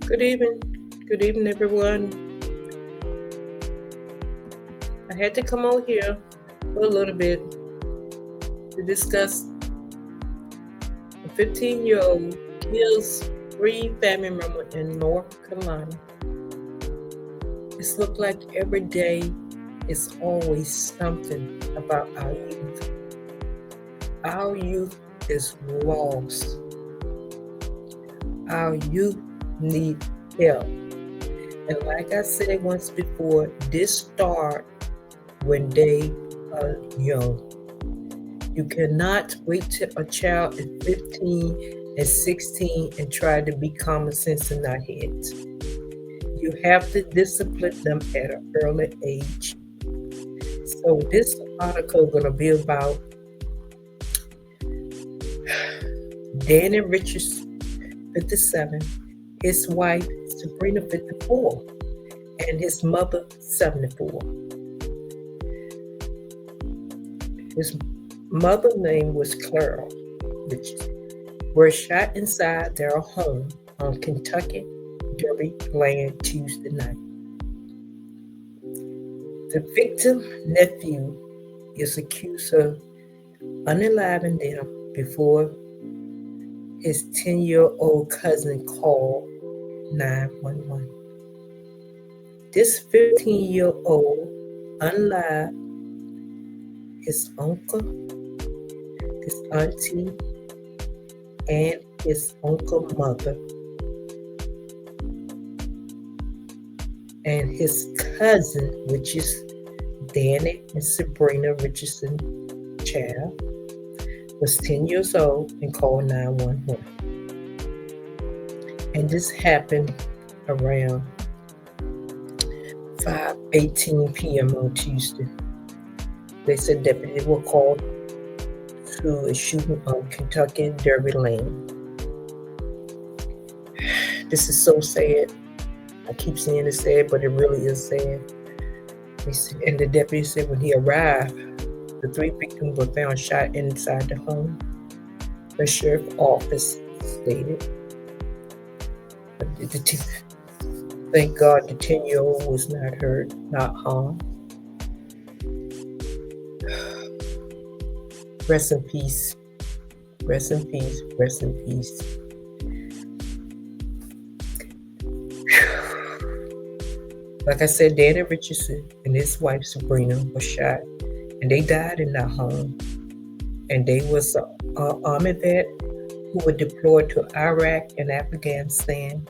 Good evening. Good evening, everyone. I had to come out here for a little bit to discuss a 15-year-old kills 3 family members in North Carolina. It's looked like every day is always something about our youth. Our youth is lost. Our youth need help. And like I said once before, this starts when they are young. You cannot wait till a child is 15 and 16 and try to be common sense in their heads. You have to discipline them at an early age. So this article is going to be about Danny Richards, 57, his wife Sabrina, 54, and his mother, 74. His mother's name was Clara Richards. Were shot inside their home on Kentucky Derby Land Tuesday night. The victim's nephew is accused of unaliving them before his 10-year-old cousin called 911. This 15-year-old unalived his uncle, his auntie, and his uncle's mother, and his cousin, which is Danny and Sabrina Richardson child, was 10 years old and called 911. And this happened around 5:18 p.m. on Tuesday. They said deputies were called to a shooting on Kentucky Derby Lane. This is so sad. I keep saying it's sad, but it really is sad. And the deputy said when he arrived, the 3 victims were found shot inside the home. The sheriff's office stated. Thank God the 10-year-old was not hurt, not harmed. Rest in peace. Rest in peace. Rest in peace. Like I said, Danny Richardson and his wife Sabrina were shot, and they died in their home. And they was an army vet who were deployed to Iraq and Afghanistan.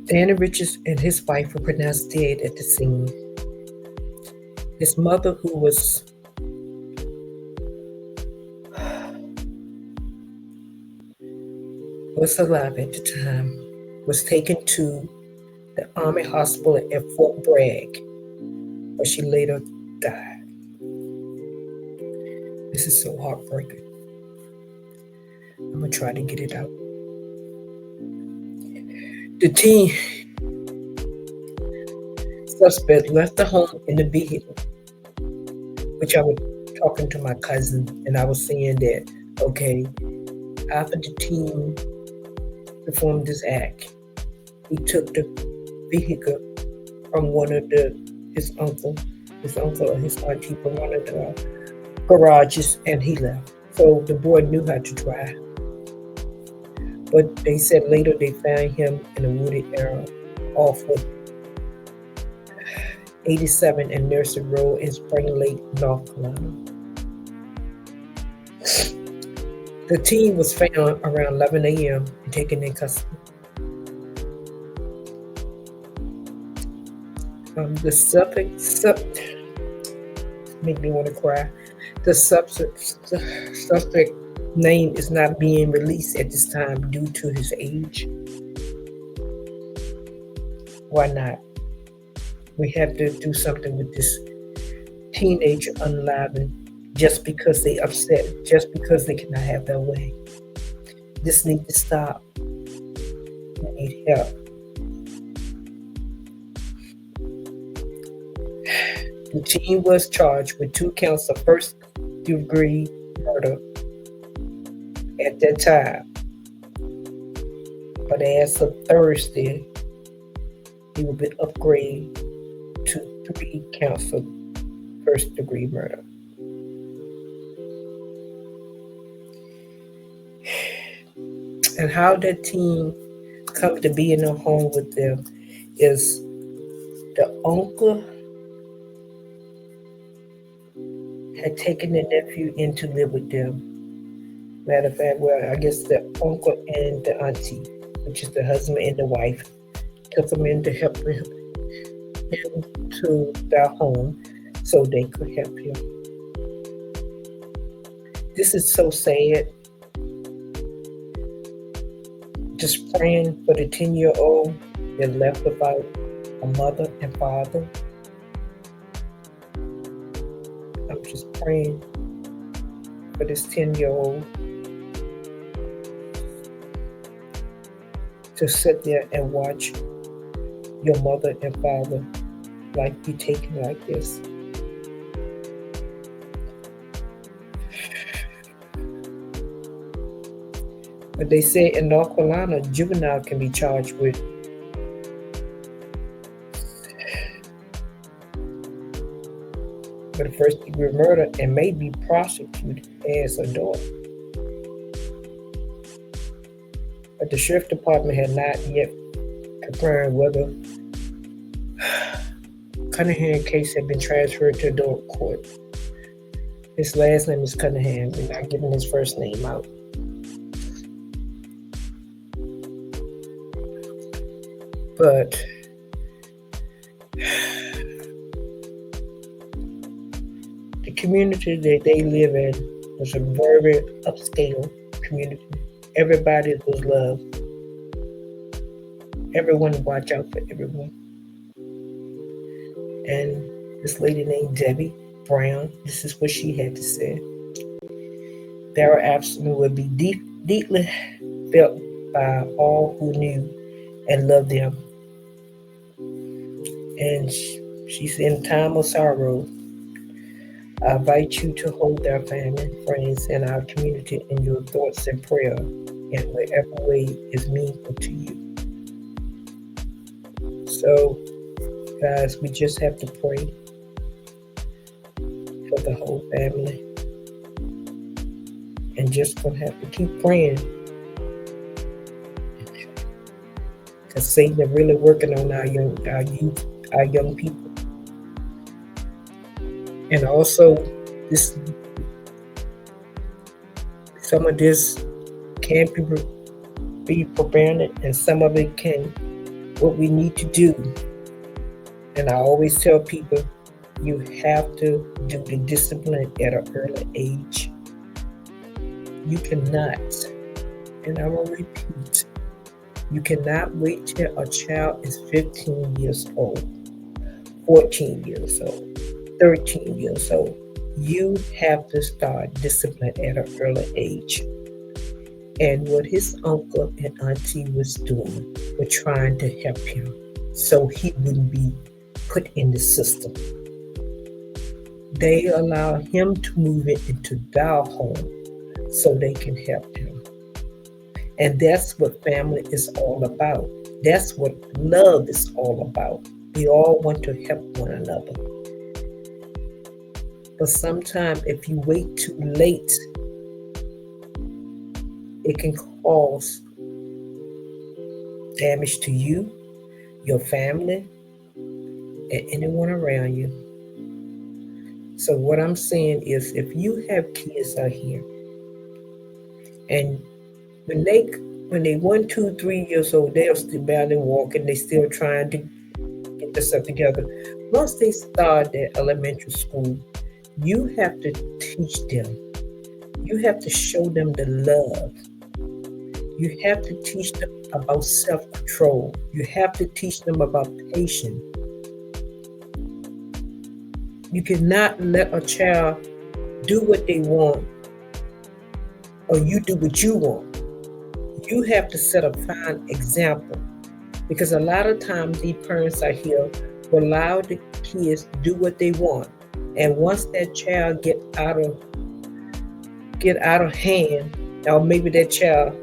Danny Richards and his wife were pronounced dead at the scene. His mother, who was alive at the time, was taken to the Army hospital at Fort Bragg, but she later died. This is so heartbreaking. I'm going to try to get it out. The teen suspect left the home in the vehicle, which I was talking to my cousin, and I was saying that, okay, after the teen performed this act, he took the vehicle from one of his uncle or his auntie from one of the garages, and he left. So the boy knew how to drive. But they said later they found him in a wooded area off of 87 and Nursery Road in Spring Lake, North Carolina. The teen was found around 11 a.m. and taken in custody. The suspect make me want to cry. The suspect name is not being released at this time due to his age. Why not? We have to do something with this teenager unaliving just because they upset, just because they cannot have their way. This needs to stop. We need help. The teen was charged with 2 counts of first-degree murder at that time. But as of Thursday, he will be upgraded to 3 counts of first-degree murder. And how that teen comes to be in a home with them is the uncle had taken the nephew in to live with them. Matter of fact, well, I guess the uncle and the auntie, which is the husband and the wife, took him in to help him into their home so they could help him. This is so sad. Just praying for the 10-year-old that left without a mother and father. I'm just praying for this 10-year-old to sit there and watch your mother and father life be taken like this. But they say in North Carolina, juvenile can be charged with a first-degree murder and may be prosecuted as adult. But the sheriff department had not yet confirmed whether Cunningham case had been transferred to adult court. His last name is Cunningham. We're not giving his first name out. But the community that they live in was a very upscale community. Everybody was loved. Everyone watch out for everyone. And this lady named Debbie Brown, this is what she had to say. Their absence would be deeply felt by all who knew and loved them. And she said, in time of sorrow, I invite you to hold their family, friends, and our community in your thoughts and prayer in whatever way is meaningful to you. So, guys, we just have to pray for the whole family. And just gonna have to keep praying. Because Satan is really working on our youth, our young people. And also, some of this can be prevented, and some of it can. What we need to do, and I always tell people, you have to do the discipline at an early age. You cannot, and I will repeat, you cannot wait till a child is 15 years old, 14 years old, 13 years old. You have to start discipline at an early age. And what his uncle and auntie was doing were trying to help him so he wouldn't be put in the system. They allow him to move it into their home so they can help him. And that's what family is all about. That's what love is all about. We all want to help one another. But sometimes if you wait too late, it can cause damage to you, your family, and anyone around you. So what I'm saying is, if you have kids out here, and when they 1, 2, 3 years old, they're still barely walking, they still trying to get themselves together. Once they start their elementary school, you have to teach them. You have to show them the love. You have to teach them about self-control. You have to teach them about patience. You cannot let a child do what they want or you do what you want. You have to set a fine example, because a lot of times these parents out here will allow the kids to do what they want. And once that child get out of hand, or maybe that child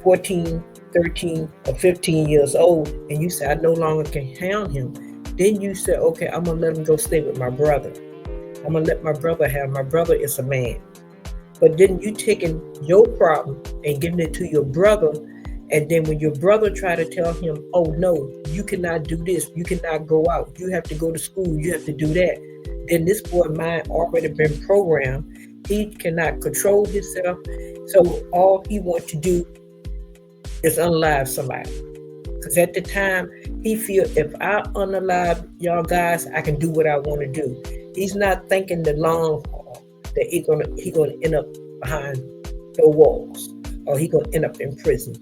14, 13 or 15 years old, and you say, I no longer can handle him, then you say, okay, I'm going to let him go stay with my brother. I'm going to let my brother have, my brother is a man. But then you taking your problem and giving it to your brother, and then when your brother try to tell him, oh no, you cannot do this, you cannot go out, you have to go to school, you have to do that, then this boy mind already been programmed. He cannot control himself, so all he wants to do is unalive somebody. Because at the time, he feel if I unalive y'all guys, I can do what I want to do. He's not thinking the long haul that he gonna end up behind the walls, or he gonna end up in prison.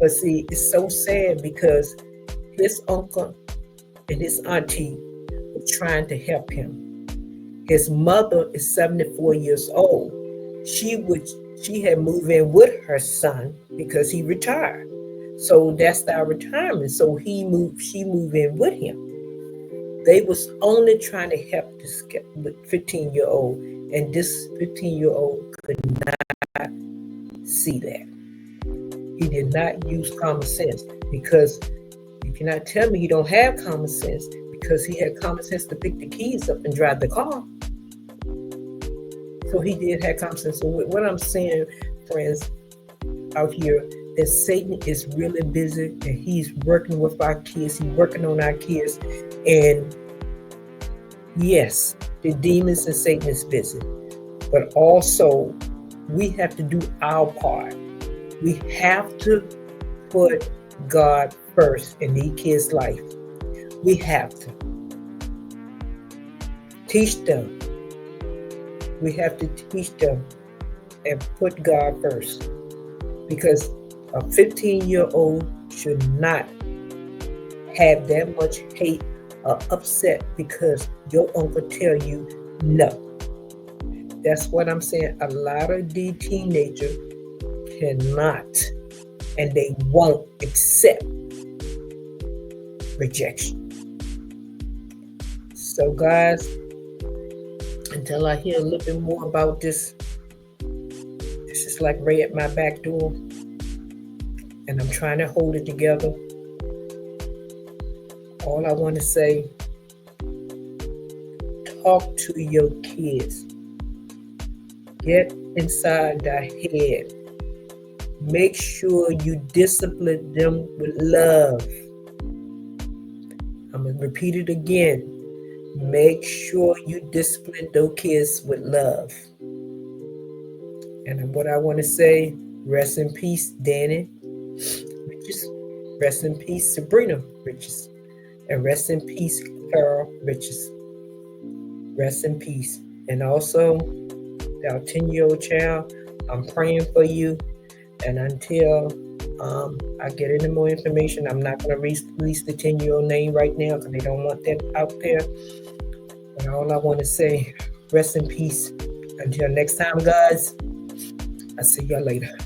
But see, it's so sad because his uncle and his auntie were trying to help him. His mother is 74 years old. She had moved in with her son because he retired. So that's our retirement. So she moved in with him. They was only trying to help this 15-year-old, and this 15-year-old could not see that. He did not use common sense, because you cannot tell me he don't have common sense, because he had common sense to pick the keys up and drive the car. So he did have common sense. So what I'm saying, friends out here, that Satan is really busy, and he's working with our kids. He's working on our kids. And yes, the demons and Satan is busy. But also, we have to do our part. We have to put God first in these kids' life. We have to. Teach them. We have to teach them and put God first. Because a 15-year-old should not have that much hate or upset because your uncle tell you no. That's what I'm saying. A lot of these teenagers cannot, and they won't accept rejection. So guys, until I hear a little bit more about this, this is like right at my back door, and I'm trying to hold it together. All I want to say, talk to your kids. Get inside their head. Make sure you discipline them with love. I'm going to repeat it again. Make sure you discipline those kids with love. And what I want to say, rest in peace, Danny Richards. Rest in peace, Sabrina Richards. And rest in peace, Clara Richards. Rest in peace. And also, our 10-year-old child, I'm praying for you. And until I get any more information, I'm not going to release the 10-year-old name right now because they don't want that out there. But all I want to say, rest in peace. Until next time, guys, I'll see y'all later.